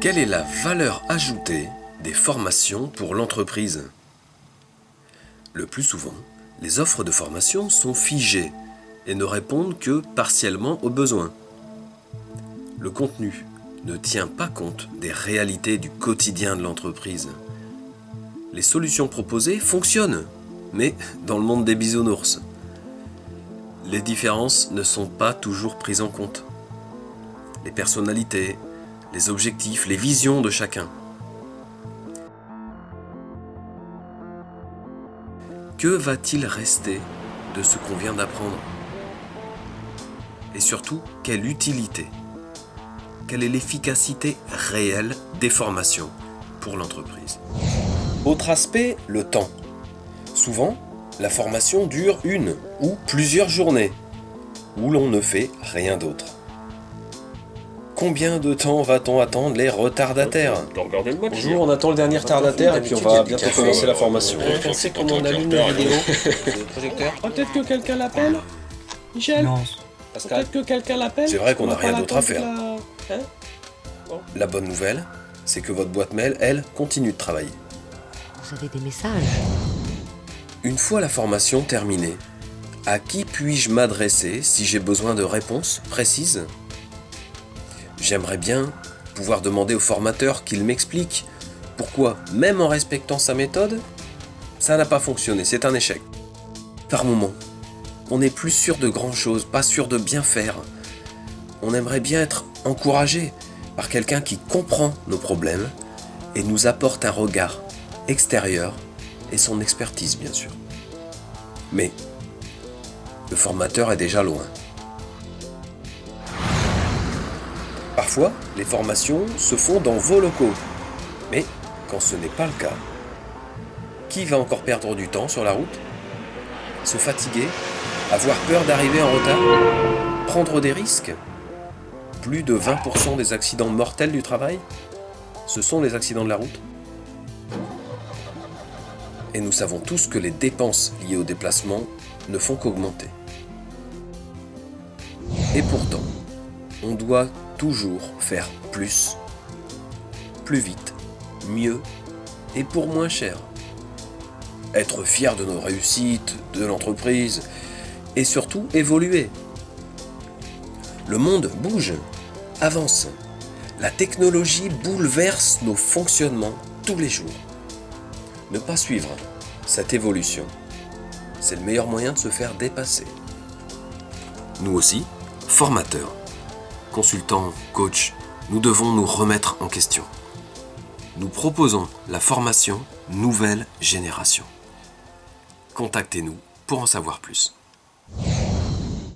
Quelle est la valeur ajoutée des formations pour l'entreprise? Le plus souvent, les offres de formation sont figées et ne répondent que partiellement aux besoins. Le contenu ne tient pas compte des réalités du quotidien de l'entreprise. Les solutions proposées fonctionnent, mais dans le monde des bisounours. Les différences ne sont pas toujours prises en compte. Les personnalités, les objectifs, les visions de chacun. Que va-t-il rester de ce qu'on vient d'apprendre? Et surtout, quelle utilité? Quelle est l'efficacité réelle des formations pour l'entreprise? Autre aspect, le temps. Souvent, la formation dure une ou plusieurs journées, où l'on ne fait rien d'autre. Combien de temps va-t-on attendre les retardataires? Bonjour, on attend le dernier retardataire et puis on va bientôt commencer la formation. On sait comment on allume la vidéo. Le projecteur. Peut-être que quelqu'un l'appelle, Michel. Pascal, Peut-être que quelqu'un l'appelle. C'est vrai qu'on n'a va pas rien d'autre à l'attendre faire. toute La bonne nouvelle, c'est que votre boîte mail, elle, continue de travailler. Vous avez des messages. Une fois la formation terminée, à qui puis-je m'adresser si j'ai besoin de réponses précises? J'aimerais bien pouvoir demander au formateur qu'il m'explique pourquoi, même en respectant sa méthode, ça n'a pas fonctionné, c'est un échec. Par moment, on n'est plus sûr de grand-chose, pas sûr de bien faire. On aimerait bien être encouragé par quelqu'un qui comprend nos problèmes et nous apporte un regard extérieur et son expertise, bien sûr. Mais le formateur est déjà loin. Parfois, les formations se font dans vos locaux. Mais quand ce n'est pas le cas, qui va encore perdre du temps sur la route? Se fatiguer? Avoir peur d'arriver en retard? Prendre des risques? Plus de 20% des accidents mortels du travail, ce sont les accidents de la route. Et nous savons tous que les dépenses liées au déplacement ne font qu'augmenter. Et pourtant, on doit toujours faire plus, plus vite, mieux et pour moins cher. Être fier de nos réussites, de l'entreprise et surtout évoluer. Le monde bouge, avance. La technologie bouleverse nos fonctionnements tous les jours. Ne pas suivre cette évolution, c'est le meilleur moyen de se faire dépasser. Nous aussi, formateurs, consultants, coachs, nous devons nous remettre en question. Nous proposons la formation Nouvelle Génération. Contactez-nous pour en savoir plus.